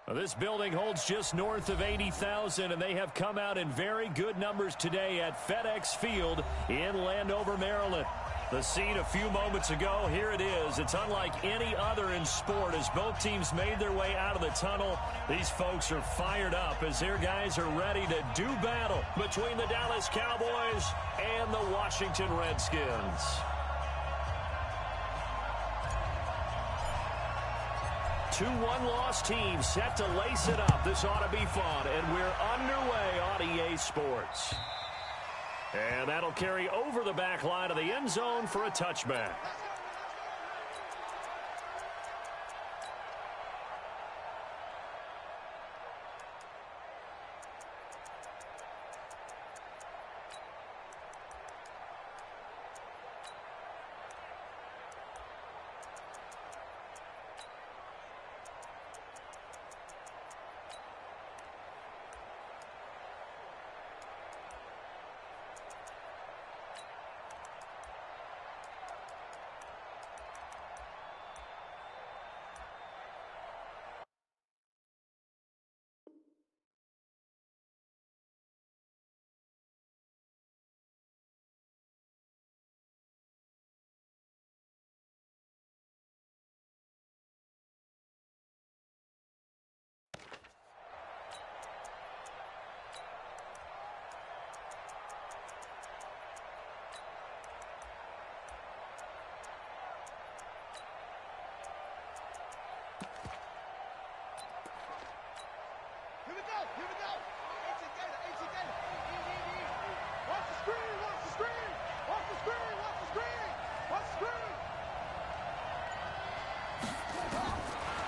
Well, this building holds just north of 80,000, and they have come out in very good numbers today at FedEx Field in Landover, Maryland. The scene a few moments ago, here it is. It's unlike any other in sport as both teams made their way out of the tunnel. These folks are fired up as their guys are ready to do battle between the Dallas Cowboys and the Washington Redskins. Two one-loss teams set to lace it up. This ought to be fun, and we're underway on EA Sports. And that'll carry over the back line of the end zone for a touchback.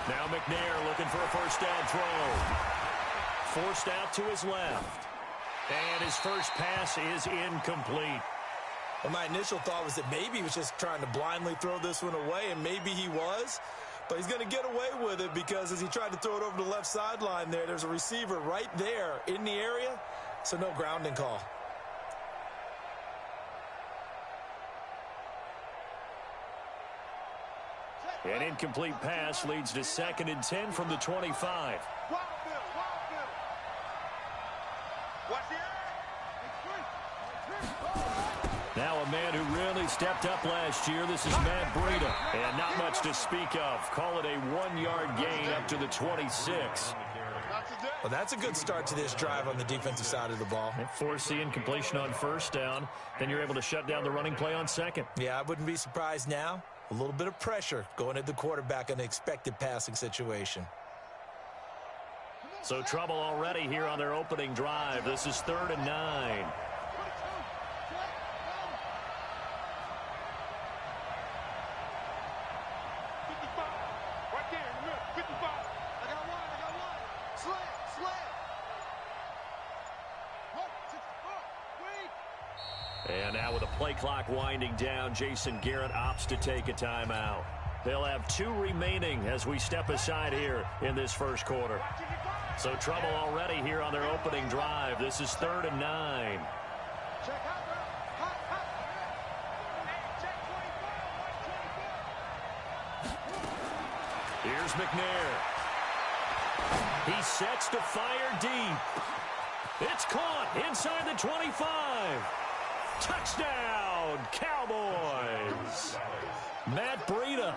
Now McNair looking for a first down throw. Forced out to his left. And his first pass is incomplete. Well, my initial thought was that maybe he was just trying to blindly throw this one away, and maybe he was. But he's going to get away with it because as he tried to throw it over the left sideline there's a receiver right there in the area, so no grounding call. An incomplete pass leads to 2nd and 10 from the 25. Now a man who really stepped up last year. This is Matt Breida. And not much to speak of. Call it a 1-yard gain up to the 26. Well, that's a good start to this drive on the defensive side of the ball. Force the incompletion on first down. Then you're able to shut down the running play on second. Yeah, I wouldn't be surprised now. A little bit of pressure going at the quarterback in the expected passing situation. So trouble already here on their opening drive. This is 3rd and 9. And now with the play clock winding down, Jason Garrett opts to take a timeout. They'll have 2 remaining as we step aside here in this first quarter. So trouble already here on their opening drive. This is 3rd and 9. Here's McNair. He sets to fire deep. It's caught inside the 25. Touchdown, Cowboys. Matt Breida,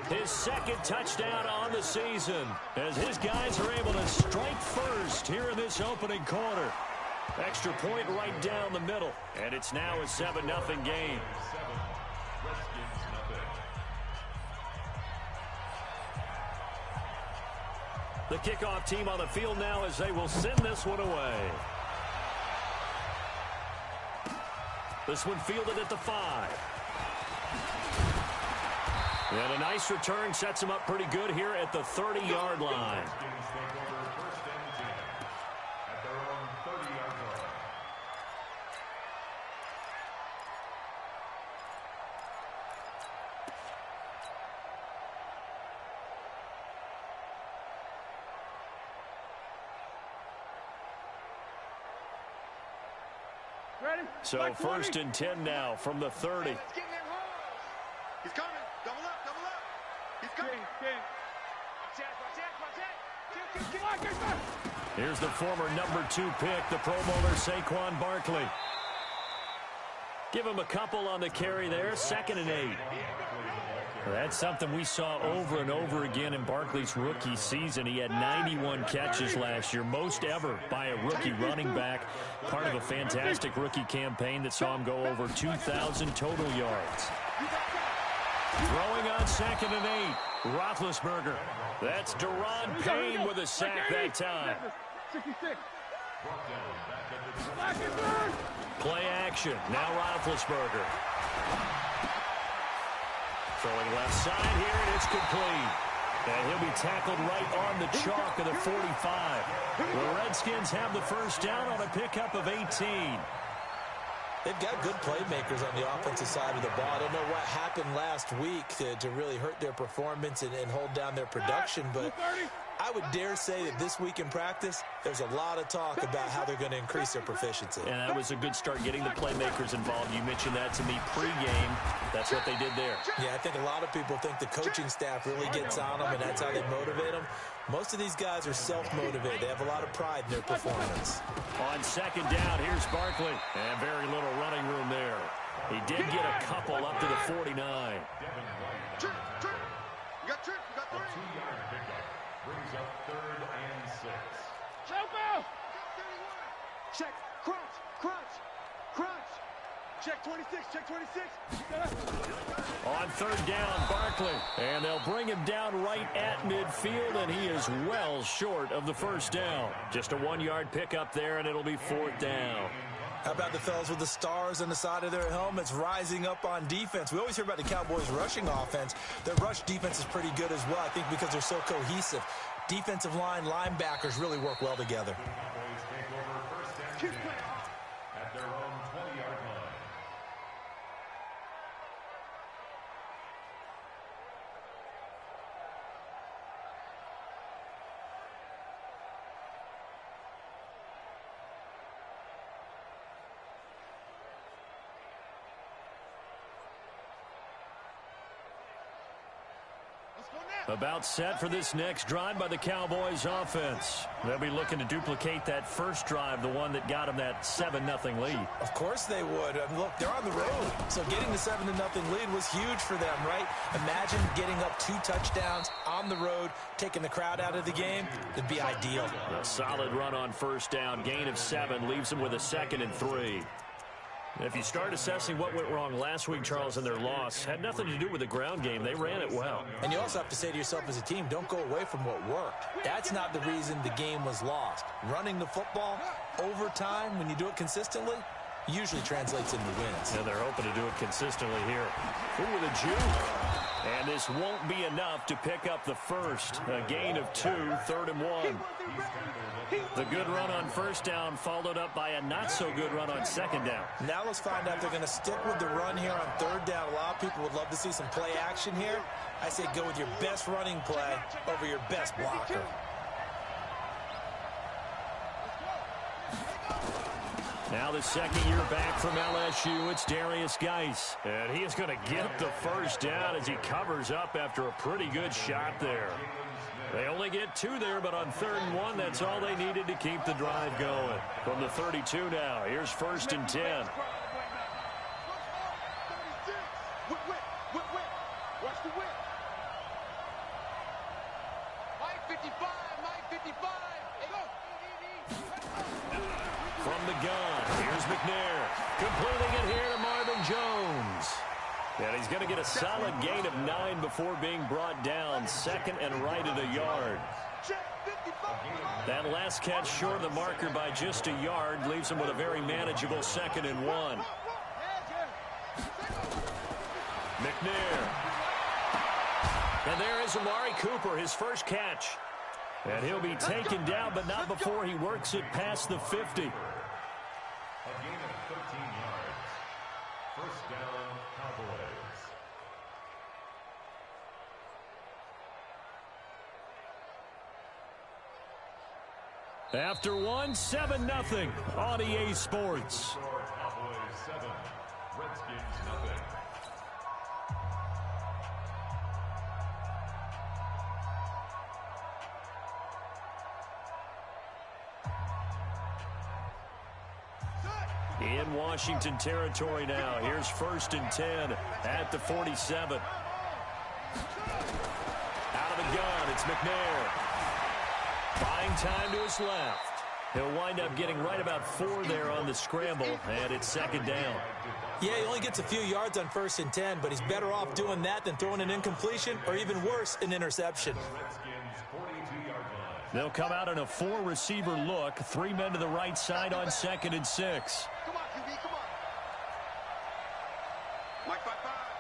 his 2nd touchdown on the season as his guys are able to strike first here in this opening quarter. Extra point right down the middle, and it's now a 7-0 game. The kickoff team on the field now as they will send this one away. This one fielded at the 5. And a nice return sets him up pretty good here at the 30-yard line. So 1st and 10 now from the 30. He's coming. Double up. He's coming. Here's the former #2 pick, the Pro Bowler Saquon Barkley. Give him a couple on the carry there, 2nd and 8. That's something we saw over and over again in Barkley's rookie season. He had 91 catches last year, most ever by a rookie running back. Part of a fantastic rookie campaign that saw him go over 2,000 total yards. Throwing on 2nd and 8, Roethlisberger. That's Deron Payne with a sack that time. Play action. Now Roethlisberger. Throwing left side here, and it's complete. And he'll be tackled right on the chalk of the 45. The Redskins have the first down on a pickup of 18. They've got good playmakers on the offensive side of the ball. I don't know what happened last week to really hurt their performance and hold down their production, but I would dare say that this week in practice, there's a lot of talk about how they're going to increase their proficiency. And that was a good start getting the playmakers involved. You mentioned that to me pregame. That's what they did there. Yeah, I think a lot of people think the coaching staff really gets on them, and that's how they motivate them. Most of these guys are self-motivated. They have a lot of pride in their performance. On 2nd down, here's Barkley. And very little running room there. He did get a couple up to the 49. You got 3. Brings up 3rd and 6. Check, crunch. Check 26, check 26. On 3rd down, Barkley. And they'll bring him down right at midfield, and he is well short of the first down. Just a 1-yard pickup there, and it'll be 4th down. How about the fellas with the stars on the side of their helmets rising up on defense? We always hear about the Cowboys' rushing offense. Their rush defense is pretty good as well, I think, because they're so cohesive. Defensive line, linebackers really work well together. Cowboys take over first down at their own 20-yard line. About set for this next drive by the Cowboys offense. They'll be looking to duplicate that first drive, the one that got them that 7-0 lead. Of course they would. I mean, look, they're on the road. So getting the 7-0 lead was huge for them, right? Imagine getting up 2 touchdowns on the road, taking the crowd out of the game. It'd be ideal. A solid run on first down. Gain of 7 leaves them with a 2nd and 3. If you start assessing what went wrong last week, Charles, in their loss, had nothing to do with the ground game. They ran it well. And you also have to say to yourself as a team, don't go away from what worked. That's not the reason the game was lost. Running the football over time, when you do it consistently, usually translates into wins. And they're hoping to do it consistently here. Ooh, with a juke. And this won't be enough to pick up the first. A gain of 2, 3rd and 1. The good run on first down followed up by a not-so-good run on 2nd down. Now let's find out if they're going to stick with the run here on 3rd down. A lot of people would love to see some play action here. I say go with your best running play over your best blocker. Now the 2nd year back from LSU, it's Darius Geis. And he is going to get the first down as he covers up after a pretty good shot there. They only get 2 there, but on 3rd and 1, that's all they needed to keep the drive going. From the 32 now, here's 1st and 10. Watch the whip. Mike 55, Mike 55. Hey, go. From the gun, here's McNair. Completing it here to Marvin Jones. And he's going to get a solid gain of 9 before being brought down. 2nd and right at a yard. That last catch short of the marker by just a yard leaves him with a very manageable 2nd and 1. McNair. And there is Amari Cooper, his first catch. And he'll be taken down, but not before he works it past the 50. A gain of 13 yards. First down, Cowboys. After 1, 7-0 on EA Sports. Cowboys 7, Redskins nothing. In Washington territory now. Here's 1st and 10 at the 47. Out of the gun, it's McNair. Buying time to his left. He'll wind up getting right about 4 there on the scramble, and it's 2nd down. Yeah, he only gets a few yards on 1st and 10, but he's better off doing that than throwing an incompletion or even worse, an interception. They'll come out in a 4-receiver look. 3 men to the right side on 2nd and 6. Come on, QB, come on. Mike 5-5,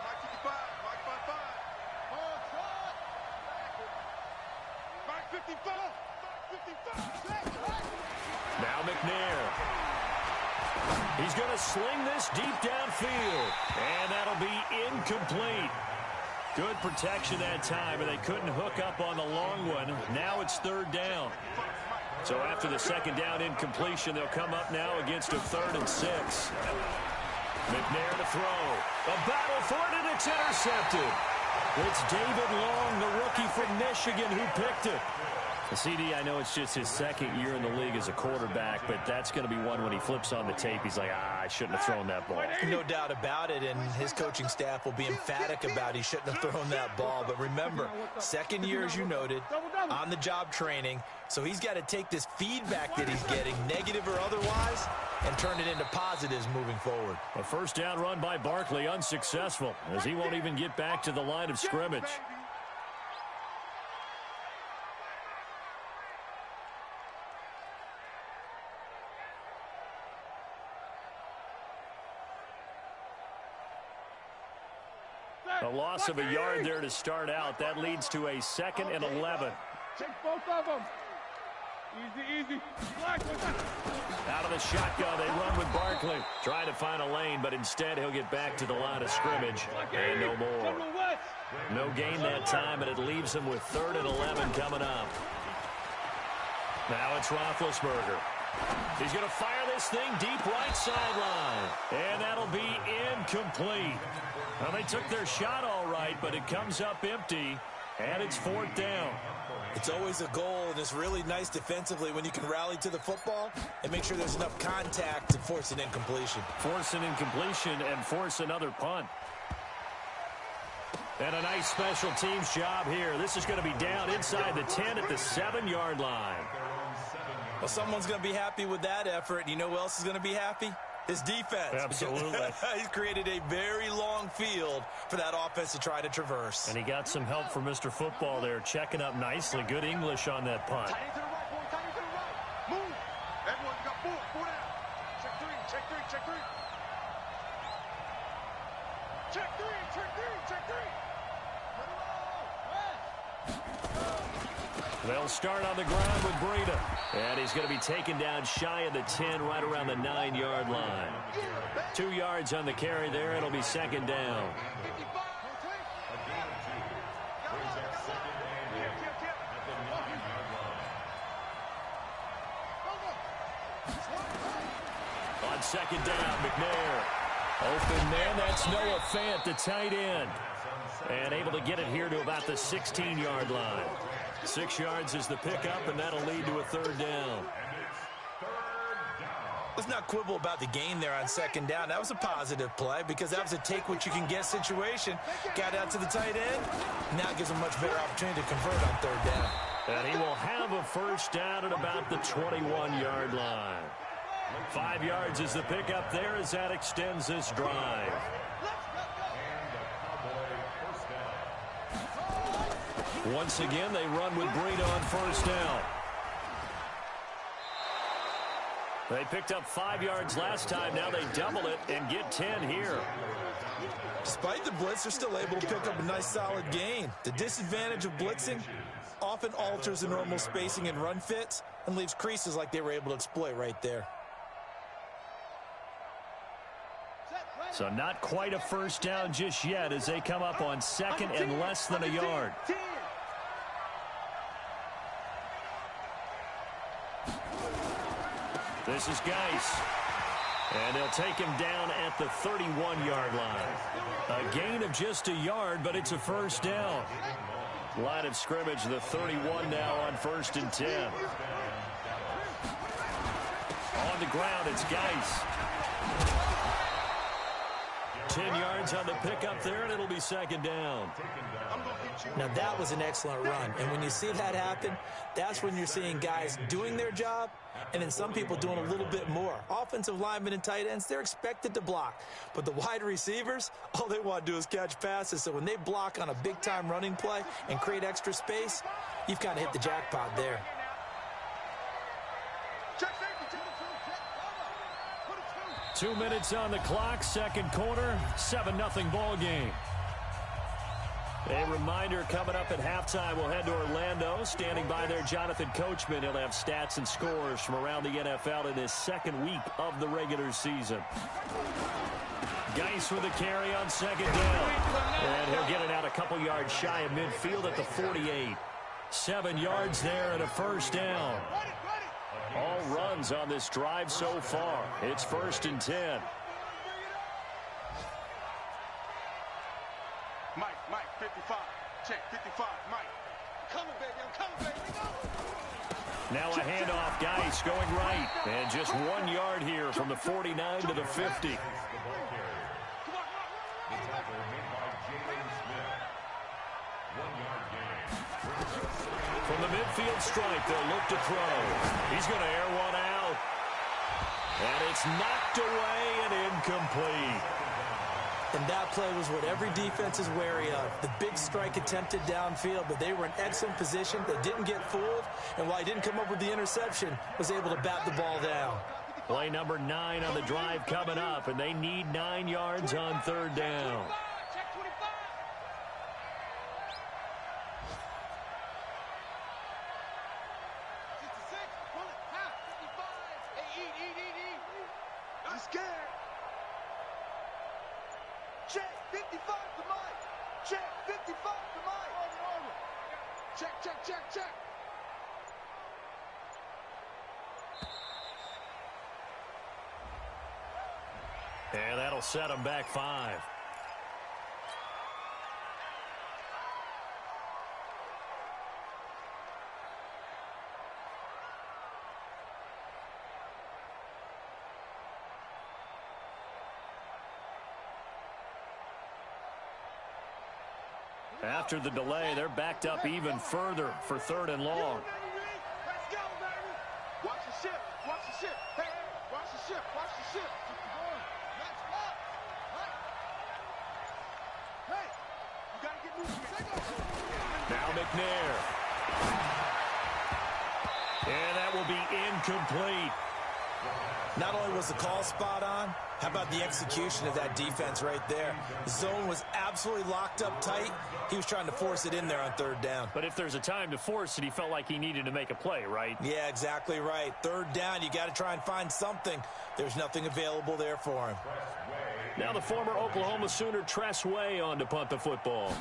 Mike 55, Mike 5-5. Mike 55, Mike 55. Now McNair. He's going to sling this deep downfield, and that'll be incomplete. Good protection that time, and they couldn't hook up on the long one. Now it's 3rd down. So after the 2nd down incompletion, they'll come up now against a 3rd and 6. McNair to throw. A battle for it, and it's intercepted. It's David Long, the rookie from Michigan, who picked it. CD, I know it's just his 2nd year in the league as a quarterback, but that's going to be one when he flips on the tape. He's like, I shouldn't have thrown that ball. No doubt about it, and his coaching staff will be emphatic about he shouldn't have thrown that ball. But remember, 2nd year, as you noted, on-the-job training, so he's got to take this feedback that he's getting, negative or otherwise, and turn it into positives moving forward. A 1st down run by Barkley, unsuccessful, as he won't even get back to the line of scrimmage. A loss of a yard there to start out. That leads to a 2nd and 11. Take both of them. Easy. Out of the shotgun, they run with Barkley. Trying to find a lane, but instead he'll get back to the line of scrimmage. And no more. No gain that time, and it leaves him with 3rd and 11 coming up. Now it's Roethlisberger. He's going to fire this thing deep right sideline. And that'll be incomplete. Well, they took their shot all right, but it comes up empty, and it's 4th down. It's always a goal, and it's really nice defensively when you can rally to the football and make sure there's enough contact to force an incompletion. Force an incompletion and force another punt. And a nice special teams job here. This is going to be down inside the 10 at the 7-yard line. Well, someone's going to be happy with that effort, and you know who else is going to be happy? His defense. Absolutely. He's created a very long field for that offense to try to traverse. And he got some help from Mr. Football there, checking up nicely. Good English on that punt. Tight end to the right, boy. Tight end to the right. Move. Everyone, you got 4. 4 down. Check 3. Check 3. Check 3. Check 3. Check 3. Check 3. They'll start on the ground with Breida. And he's going to be taken down shy of the 10, right around the 9-yard line. 2 yards on the carry there. It'll be 2nd down. On 2nd down, McNair. Open man, that's Noah Fant, the tight end. And able to get it here to about the 16-yard line. 6 yards is the pickup, and that'll lead to a 3rd down. Let's not quibble about the gain there on 2nd down. That was a positive play because that was a take-what-you-can-get situation. Got out to the tight end. Now it gives him a much better opportunity to convert on 3rd down. And he will have a 1st down at about the 21-yard line. 5 yards is the pickup there as that extends this drive. Once again, they run with Breida on 1st down. They picked up 5 yards last time. Now they double it and get 10 here. Despite the blitz, they're still able to pick up a nice solid gain. The disadvantage of blitzing often alters the normal spacing and run fits and leaves creases like they were able to exploit right there. So not quite a 1st down just yet as they come up on 2nd and less than a yard. This is Geis. And they'll take him down at the 31-yard line. A gain of just a yard, but it's a 1st down. Line of scrimmage, the 31 now on 1st and 10. On the ground, it's Geis. 10 yards on the pickup there, and it'll be second down. Now, that was an excellent run. And when you see that happen, that's when you're seeing guys doing their job and then some people doing a little bit more. Offensive linemen and tight ends, they're expected to block. But the wide receivers, all they want to do is catch passes. So when they block on a big-time running play and create extra space, you've kind of hit the jackpot there. 2 minutes on the clock, second quarter, 7-0 ball game. A reminder coming up at halftime, we'll head to Orlando. Standing by there, Jonathan Coachman. He'll have stats and scores from around the NFL in his second week of the regular season. Geis with a carry on second down. And he'll get it out a couple yards shy of midfield at the 48. 7 yards there and a first down. All runs on this drive so far. It's 1st and 10. Mike, 55. Check, 55, Mike. Coming, baby, I'm coming, baby. Now a handoff, Geis going right. And just 1 yard here from the 49 to the 50. From the midfield stripe, they'll look to throw. He's going to air one out. And it's knocked away and incomplete. And that play was what every defense is wary of. The big strike attempted downfield, but they were in excellent position. They didn't get fooled. And while he didn't come up with the interception, was able to bat the ball down. Play number 9 on the drive coming up, and they need 9 yards on third down. And that'll set them back 5. After the delay, they're backed up even further for 3rd and long. Let's go, baby. Watch the ship. Watch the ship. Hey, watch the ship. Watch the ship. Let's go. Hey, you got to get moving. Now McNair. And that will be incomplete. Not only was the call spot on, how about the execution of that defense right there? The zone was absolutely locked up tight. He was trying to force it in there on 3rd down. But if there's a time to force it, he felt like he needed to make a play, right? Yeah, exactly right. 3rd down, you got to try and find something. There's nothing available there for him. Now the former Oklahoma Sooner Tress Way on to punt the football.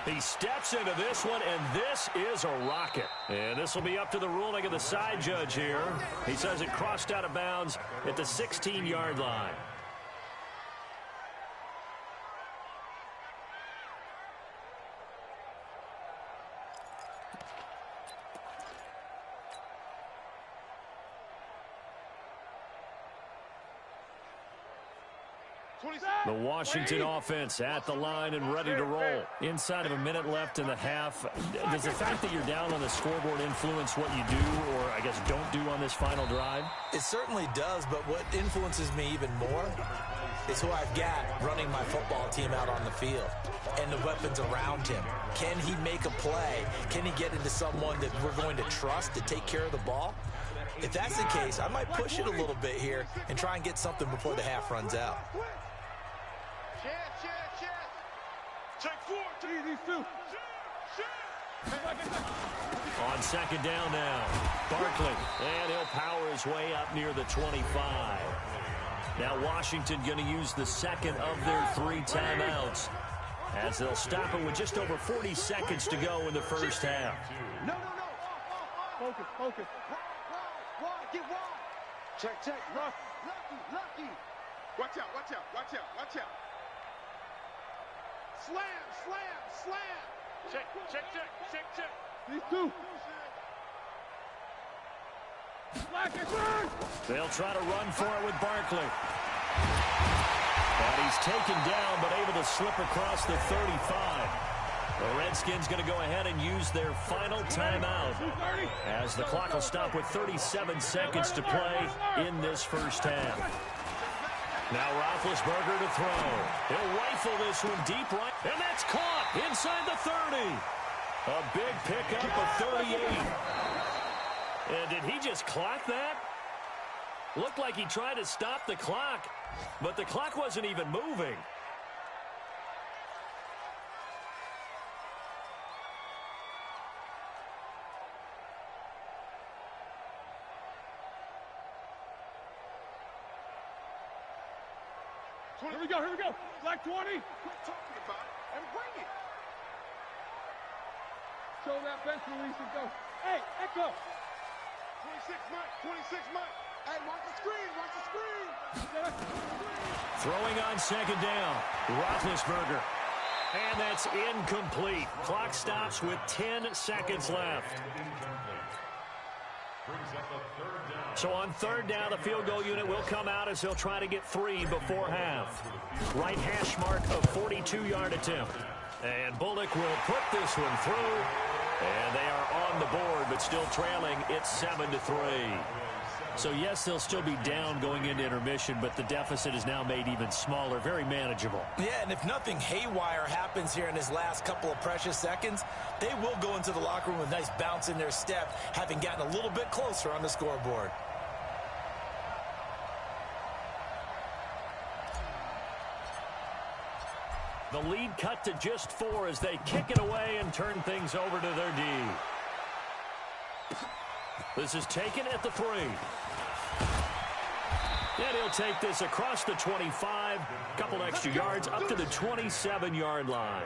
He steps into this one, and this is a rocket. And this will be up to the ruling of the side judge here. He says it crossed out of bounds at the 16-yard line. The Washington offense at the line and ready to roll. Inside of a minute left in the half. Does the fact that you're down on the scoreboard influence what you do, or I guess don't do on this final drive? It certainly does, but what influences me even more is who I've got running my football team out on the field and the weapons around him. Can he make a play? Can he get into someone that we're going to trust to take care of the ball? If that's the case, I might push it a little bit here and try and get something before the half runs out. Check 4. Easy, 2. On second down now, Barkley, and he'll power his way up near the 25. Now Washington going to use the second of their 3 timeouts as they'll stop it with just over 40 seconds to go in the first half. No. Focus. Wide, get wide. Check. Lucky. Watch out. Slam. Check. These 2. They'll try to run for it with Barkley. And he's taken down, but able to slip across the 35. The Redskins going to go ahead and use their final timeout as the clock will stop with 37 seconds to play in this first half. Now Roethlisberger to throw. He'll rifle this one deep right, and that's caught inside the 30. A big pickup of 38. And did he just clock that? Looked like he tried to stop the clock, but the clock wasn't even moving. Here we go, here we go. Black 20. Quit talking about it and bring it. Show that bench release and go. Hey, Echo. 26 Mike, 26 Mike. Hey, watch the screen, watch the screen. Throwing on second down, Roethlisberger. And that's incomplete. Clock stops with 10 seconds left. So on third down, the field goal unit will come out as they'll try to get 3 before half. Right hash mark of 42-yard attempt. And Bullock will put this one through. And they are on the board, but still trailing. It's 7-3. So, yes, they'll still be down going into intermission, but the deficit is now made even smaller, very manageable. Yeah, and if nothing haywire happens here in his last couple of precious seconds, they will go into the locker room with a nice bounce in their step, having gotten a little bit closer on the scoreboard. The lead cut to just 4 as they kick it away and turn things over to their D. This is taken at the 3. And he'll take this across the 25, couple extra yards up to the 27-yard line.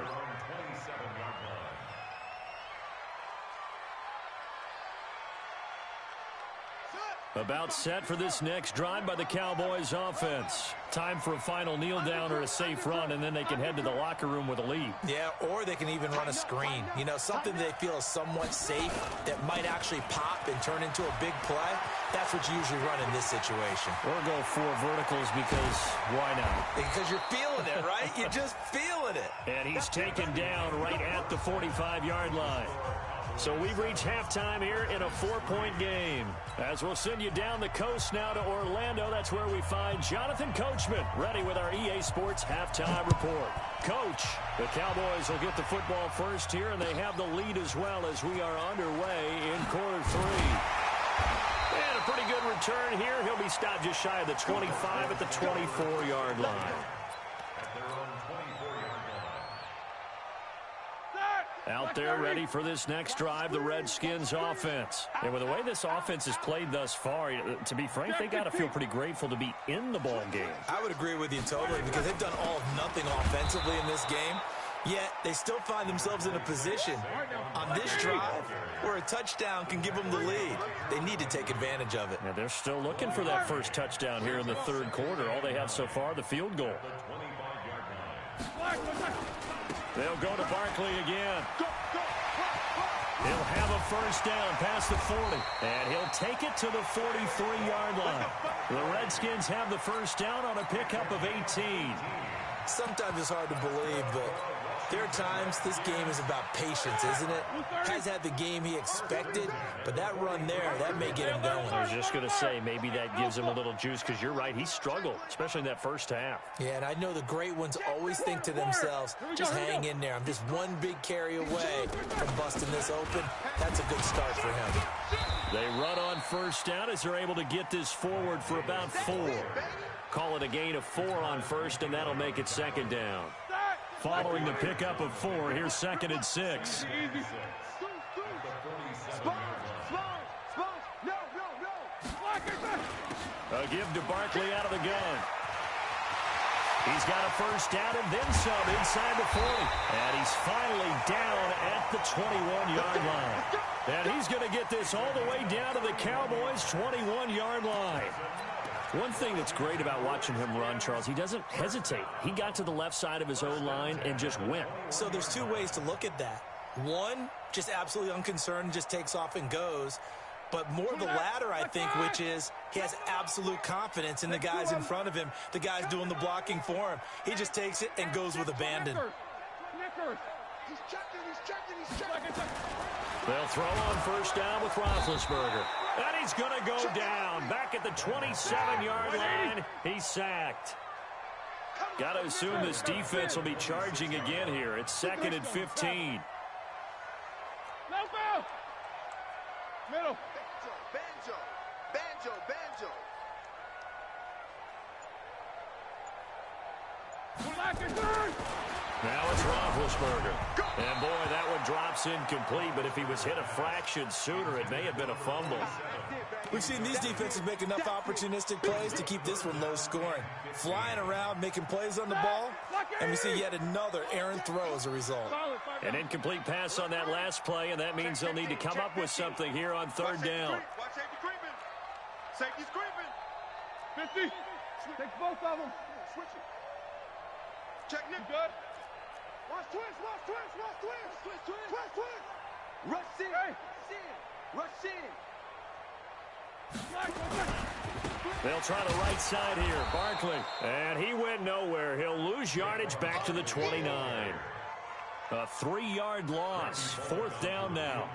About set for this next drive by the Cowboys offense. Time for a final kneel down or a safe run, and then they can head to the locker room with a lead. Yeah, or they can even run a screen. You know, something they feel is somewhat safe that might actually pop and turn into a big play. That's what you usually run in this situation. Or go 4 verticals because why not? Because you're feeling it, right? You're just feeling it. And he's taken down right at the 45-yard line. So we've reached halftime here in a 4-point game. As we'll send you down the coast now to Orlando, that's where we find Jonathan Coachman, ready with our EA Sports halftime report. Coach, the Cowboys will get the football first here, and they have the lead as well as we are underway in quarter 3. And a pretty good return here. He'll be stopped just shy of the 25 at the 24-yard line. Out there ready for this next drive, the Redskins offense. And with the way this offense has played thus far, to be frank, they got to feel pretty grateful to be in the ball game. I would agree with you totally because they've done all of nothing offensively in this game. Yet they still find themselves in a position on this drive where a touchdown can give them the lead. They need to take advantage of it. Now they're still looking for that first touchdown here in the third quarter. All they have so far, the field goal. They'll go to Barkley again. He'll have a first down past the 40. And he'll take it to the 43-yard line. The Redskins have the first down on a pickup of 18. Sometimes it's hard to believe, but there are times this game is about patience, isn't it? Has had the game he expected, but that run there, that may get him going. I was just going to say, maybe that gives him a little juice, because you're right, he struggled, especially in that first half. Yeah, and I know the great ones always think to themselves, just hang in there. I'm just one big carry away from busting this open. That's a good start for him. They run on first down as they're able to get this forward for about 4. Call it a gain of 4 on first, and that'll make it second down. Following the pickup of 4, here's 2nd and 6. A give to Barkley out of the gun. He's got a first down and then some inside the 40. And he's finally down at the 21-yard line. And he's going to get this all the way down to the Cowboys' 21-yard line. One thing that's great about watching him run, Charles, he doesn't hesitate. He got to the left side of his O-line and just went. So there's 2 ways to look at that. One, just absolutely unconcerned, just takes off and goes. but more the latter, I think, which is he has absolute confidence in the guys in front of him, the guys doing the blocking for him. He just takes it and goes with abandon. He's checking. They'll throw on first down with Roethlisberger. And he's going to go down. Back at the 27-yard line, he's sacked. Got to assume this defense will be charging again here. It's 2nd and 15. No foul. Middle. Banjo. Now it's Roethlisberger. And, boy, that one drops incomplete, but if he was hit a fraction sooner, it may have been a fumble. We've seen these defenses make enough opportunistic plays to keep this one low scoring. Flying around, making plays on the ball, and we see yet another errant throw as a result. An incomplete pass on that last play, and that means they'll need to come up with something here on 3rd down. Watch safety creeping. Safety's creeping. 50. Take both of them. Switch it. Check Nick. Good. Watch twist. Rush in. Rush in. They'll try the right side here. Barkley. And he went nowhere. He'll lose yardage back to the 29. A 3-yard loss. 4th down now.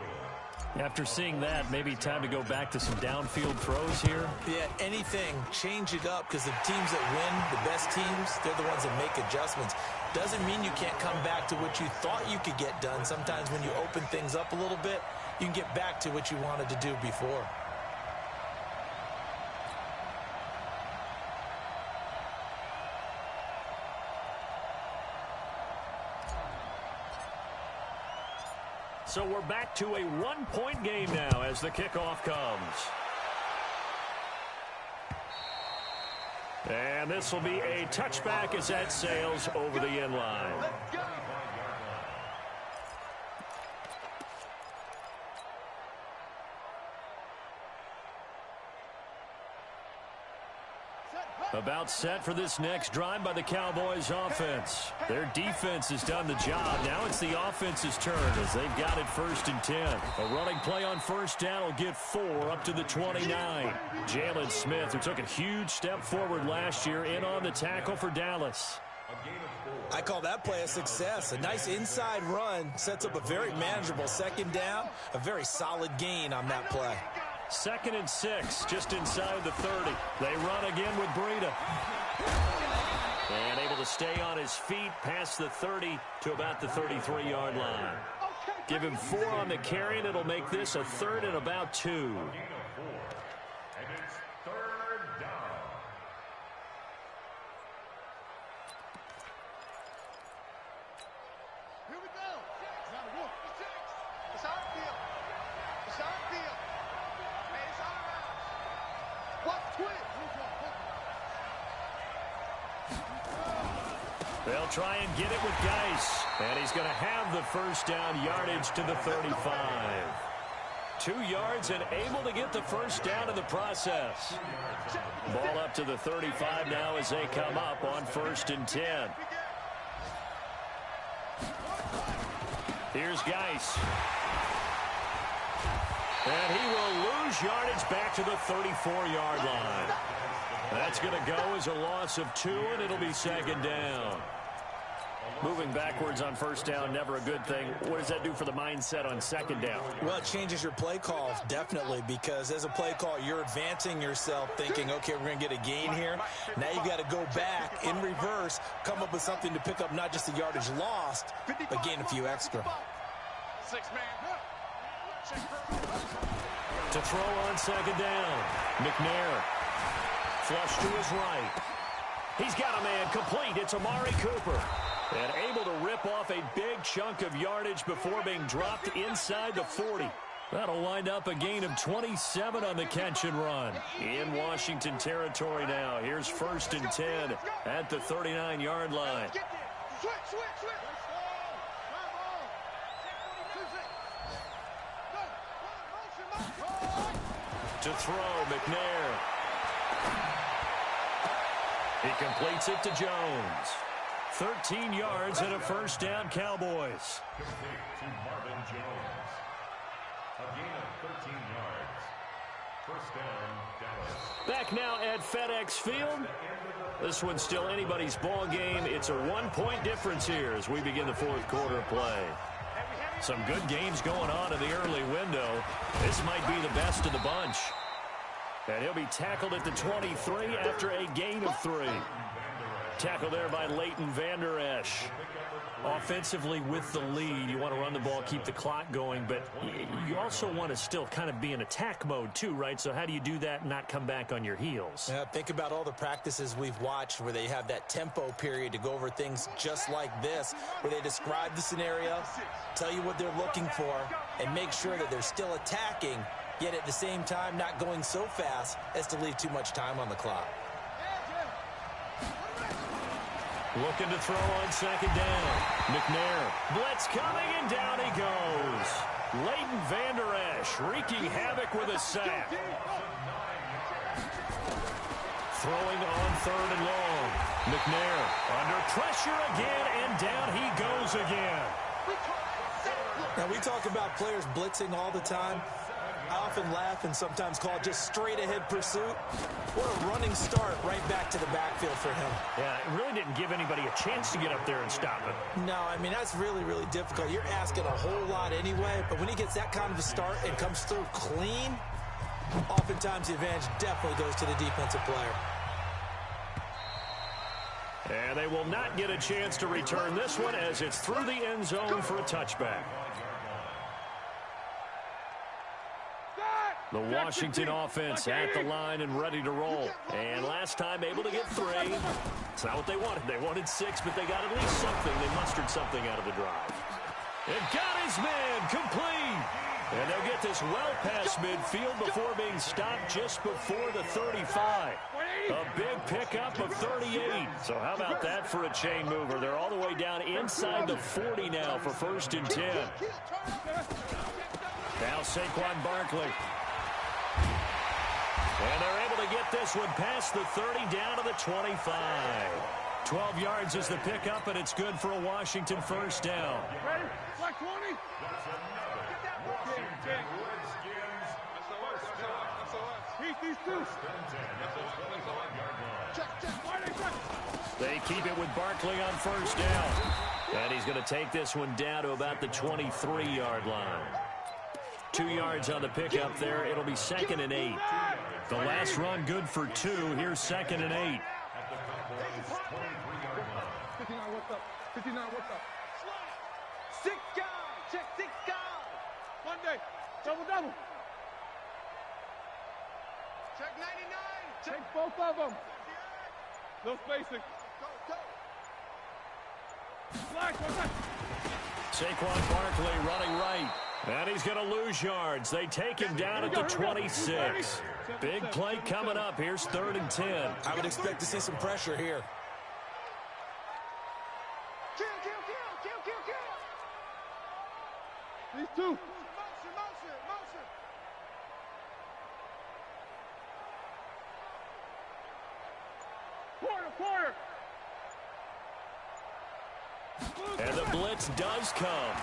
After seeing that, maybe time to go back to some downfield throws here. Yeah, anything. Change it up, because the teams that win, the best teams, they're the ones that make adjustments. Doesn't mean you can't come back to what you thought you could get done. Sometimes when you open things up a little bit, you can get back to what you wanted to do before. So we're back to a 1-point game now as the kickoff comes. And this will be a touchback as that sails over the end line. About set for this next drive by the Cowboys offense. Their defense has done the job. Now it's the offense's turn as they've got it 1st and 10. A running play on first down will get 4 up to the 29. Jalen Smith, who took a huge step forward last year, in on the tackle for Dallas. I call that play a success. A nice inside run sets up a very manageable 2nd down. A very solid gain on that play. 2nd and 6, just inside the 30. They run again with Breida. And able to stay on his feet past the 30 to about the 33-yard line. Give him 4 on the carry, and it'll make this a 3rd and about 2. And it's 3rd down. Here we go. It's our field. It's our field. Hey, it's our house. Watch twist. They'll try and get it with Geis. And he's going to have the first down yardage to the 35. 2 yards and able to get the first down in the process. Ball up to the 35 now as they come up on 1st and 10. Here's Geis. And he will lose yardage back to the 34-yard line. That's going to go as a loss of 2, and it'll be 2nd down. Moving backwards on first down, never a good thing. What does that do for the mindset on 2nd down? Well, it changes your play call, definitely, because as a play call, you're advancing yourself thinking, okay, we're going to get a gain here. Now you got to go back in reverse, come up with something to pick up not just the yardage lost, but gain a few extra. 6-man. To throw on 2nd down, McNair. Flush to his right. He's got a man complete. It's Amari Cooper. And able to rip off a big chunk of yardage before being dropped inside the 40. That'll wind up a gain of 27 on the catch and run. In Washington territory now. Here's 1st and 10 at the 39-yard line. Switch. To throw, McNair. He completes it to Jones. 13 yards and a first down, Cowboys. Complete to Marvin Jones. A gain of 13 yards. First down, Dallas. Back now at FedEx Field. This one's still anybody's ball game. It's a 1-point difference here as we begin the fourth quarter of play. Some good games going on in the early window. This might be the best of the bunch. And he'll be tackled at the 23 after a gain of 3. Tackled there by Leighton Vander Esch. Offensively with the lead, you want to run the ball, keep the clock going, but you also want to still kind of be in attack mode too, right? So how do you do that and not come back on your heels? Yeah, think about all the practices we've watched where they have that tempo period to go over things just like this, where they describe the scenario, tell you what they're looking for, and make sure that they're still attacking, yet at the same time not going so fast as to leave too much time on the clock. Looking to throw on second down. McNair. Blitz coming, and down he goes. Leighton Vander Esch wreaking havoc with a sack. Throwing on third and long. McNair under pressure again, and down he goes again. Now, we talk about players blitzing all the time. I often laugh and sometimes call it just straight-ahead pursuit. What a running start right back to the backfield for him. Yeah, it really didn't give anybody a chance to get up there and stop it. No, I mean, that's really, really difficult. You're asking a whole lot anyway, but when he gets that kind of a start and comes through clean, oftentimes the advantage definitely goes to the defensive player. And they will not get a chance to return this one as it's through the end zone for a touchback. The Washington offense at the line and ready to roll. And last time able to get 3. It's not what they wanted. They wanted 6, but they got at least something. They mustered something out of the drive. And got his man complete. And they'll get this well past midfield before being stopped just before the 35. A big pickup of 38. So how about that for a chain mover? They're all the way down inside the 40 now for 1st and 10. Now Saquon Barkley. And they're able to get this one past the 30 down to the 25. 12 yards is the pickup, and it's good for a Washington first down. Ready? Like 20? He's two. They keep it with Barkley on first down. And he's going to take this one down to about the 23-yard line. 2 yards on the pickup there. It'll be 2nd and 8. The last run good for 2. Here's 2nd and 8. 59, what's up? 59, what's up? 6 guys. Check 6 guys. Monday. Double. Check 99. Take both of them. No spacing. Go. Flash, what's that? Saquon Barkley running right. And he's going to lose yards. They take him down at the 26. Big play coming up. Here's 3rd and 10. I would expect to see some pressure here. Kill. These two. Motion. Quarter. And the blitz does come.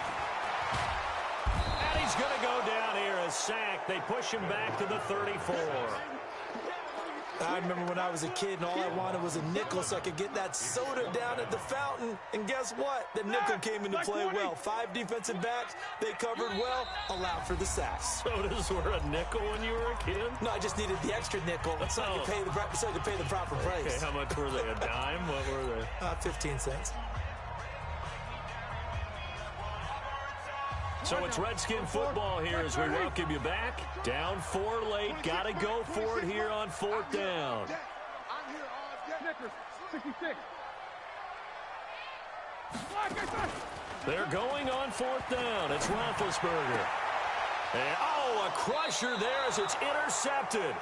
And he's going to go down here. A sack. They push him back to the 34. I remember when I was a kid and all I wanted was a nickel so I could get that soda down at the fountain. And guess what? The nickel came into play well. 5 defensive backs. They covered well. Allowed for the sacks. Sodas were a nickel when you were a kid? No, I just needed the extra nickel so I could pay the proper price. Okay, how much were they? A dime? What were they? 15 cents. So it's Redskin football here as we welcome you back. Down 4 late. Got to go for it here on 4th down. I'm here all day. Snickers. 66. They're going on 4th down. It's Roethlisberger. And, a crusher there as it's intercepted.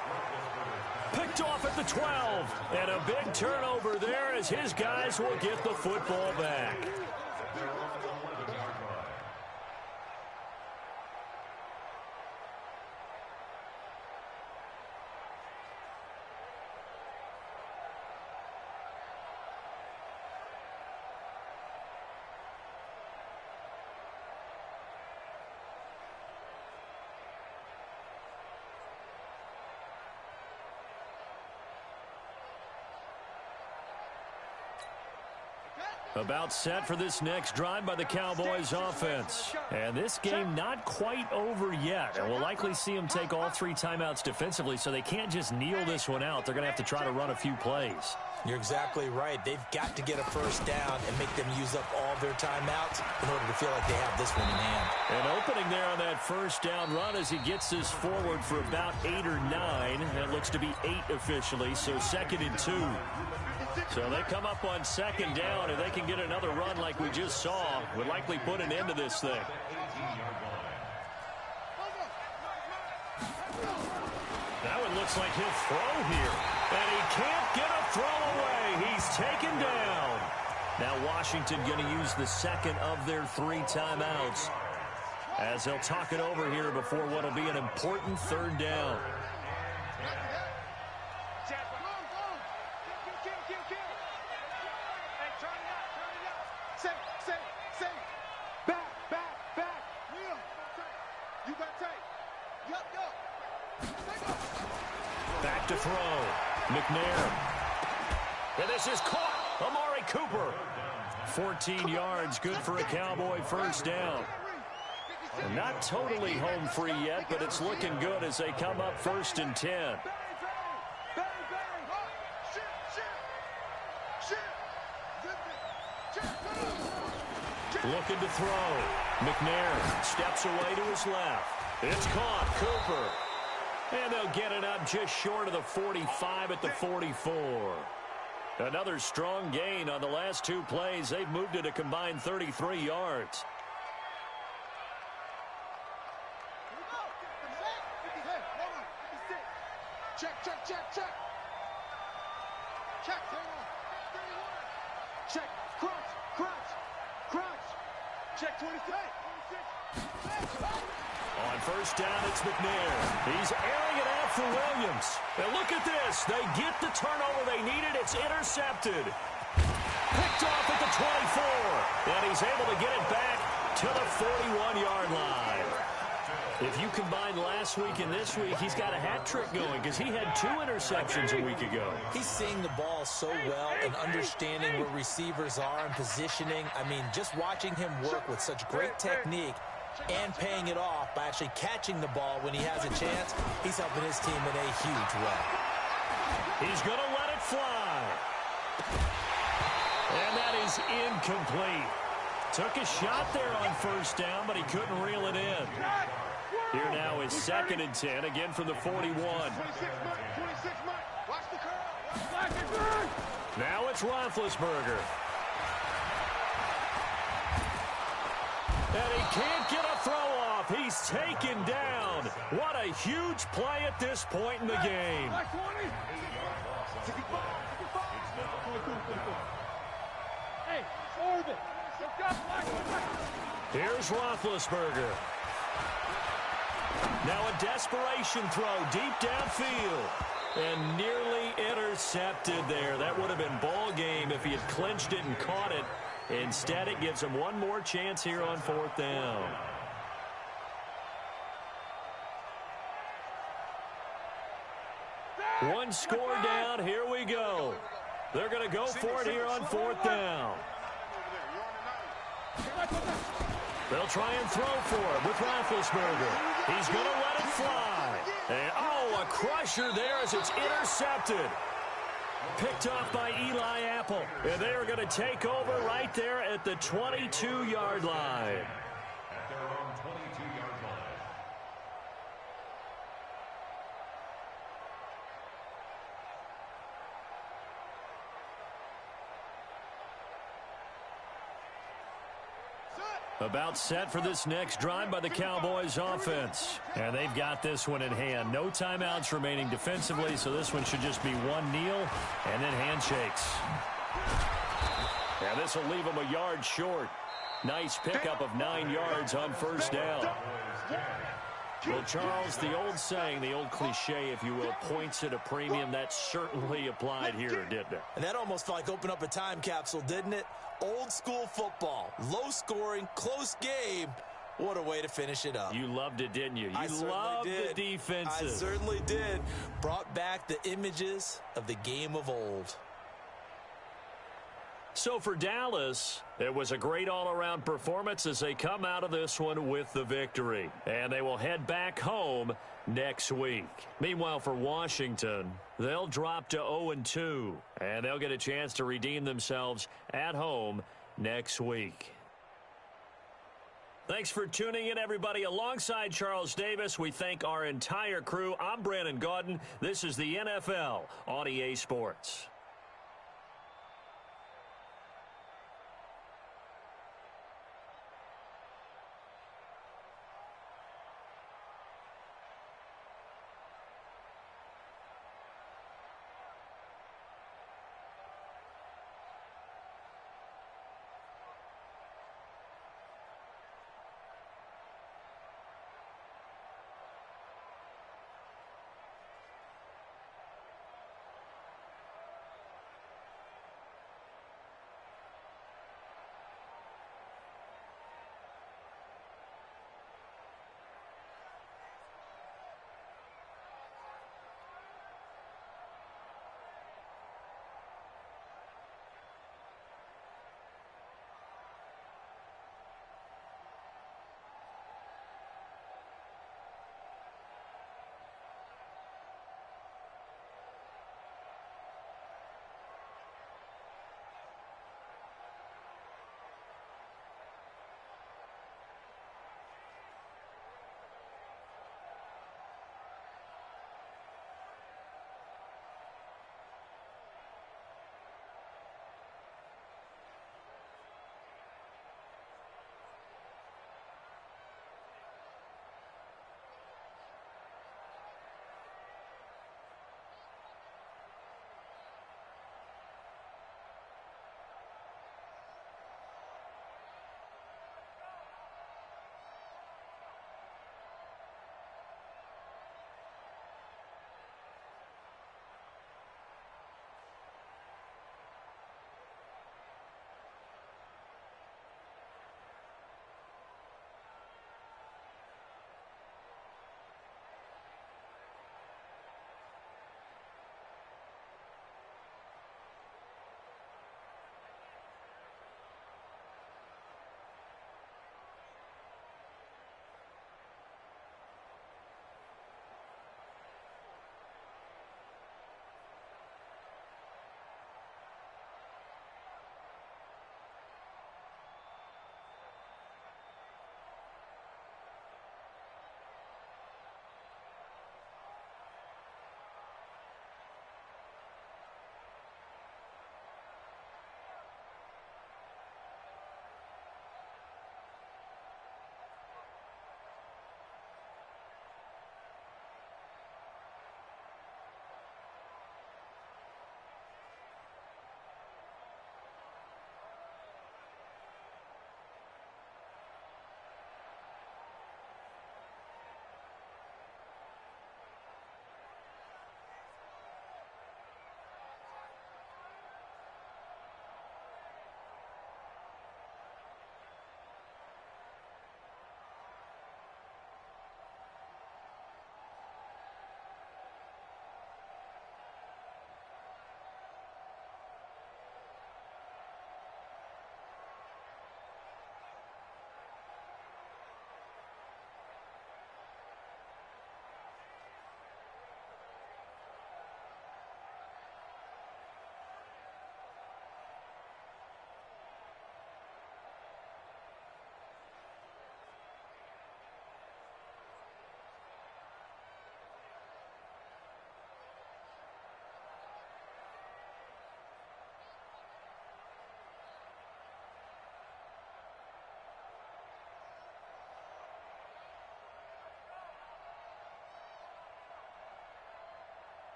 Picked off at the 12. And a big turnover there as his guys will get the football back. About set for this next drive by the Cowboys offense. And this game not quite over yet. And we'll likely see them take all 3 timeouts defensively, so they can't just kneel this one out. They're going to have to try to run a few plays. You're exactly right. They've got to get a first down and make them use up all their timeouts in order to feel like they have this one in hand. An opening there on that first down run as he gets this forward for about 8 or 9. That looks to be 8 officially, so 2nd and 2. So they come up on 2nd down, and they can get another run like we just saw. Would likely put an end to this thing. That one looks like he'll throw here. And he can't get a throw away. He's taken down. Now Washington going to use the 2nd of their 3 timeouts as they'll talk it over here before what will be an important 3rd down. Back to throw. McNair. And this is caught. Amari Cooper. 14 yards, good for a Cowboy first down. And not totally home free yet, but it's looking good as they come up 1st and 10. Looking to throw. McNair steps away to his left. It's caught. Cooper. And they'll get it up just short of the 45 at the 44. Another strong gain on the last 2 plays. They've moved it a combined 33 yards. Check. Check. Crunch. Check 26. On first down, it's McNair. He's airing it out for Williams. And look at this. They get the turnover they needed. It's intercepted. Picked off at the 24. And he's able to get it back to the 41-yard line. If you combine last week and this week, he's got a hat trick going because he had 2 interceptions a week ago. He's seeing the ball so well and understanding where receivers are and positioning. I mean, just watching him work with such great technique and paying it off by actually catching the ball when he has a chance, he's helping his team in a huge way. He's going to let it fly. And that is incomplete. Took a shot there on first down, but he couldn't reel it in. Here now is 2nd and 10, again from the 41. Now it's Roethlisberger. And he can't get a throw off. He's taken down. What a huge play at this point in the game. Here's Roethlisberger. Now a desperation throw deep downfield. And nearly intercepted there. That would have been ball game if he had clinched it and caught it. Instead, it gives him one more chance here on 4th down. One score down. Here we go. They're going to go for it here on 4th down. They'll try and throw for it with Roethlisberger. He's going to let it fly. And, a crusher there as it's intercepted. Picked off by Eli Apple. And they are going to take over right there at the 22-yard line. At their own 22-yard line. About set for this next drive by the Cowboys offense. And they've got this one in hand. No timeouts remaining defensively, so this one should just be one kneel and then handshakes. And this will leave them a yard short. Nice pickup of 9 yards on first down. Well, Charles, the old saying, the old cliche, if you will, points at a premium. That certainly applied here, didn't it? And that almost felt like opened up a time capsule, didn't it? Old school football, low scoring, close game. What a way to finish it up. You loved it, didn't you? I You loved the defenses. I certainly did. Brought back the images of the game of old. So for Dallas, it was a great all-around performance as they come out of this one with the victory. And they will head back home next week. Meanwhile, for Washington, they'll drop to 0-2. And they'll get a chance to redeem themselves at home next week. Thanks for tuning in, everybody. Alongside Charles Davis, we thank our entire crew. I'm Brandon Gaudin. This is the NFL on EA Sports.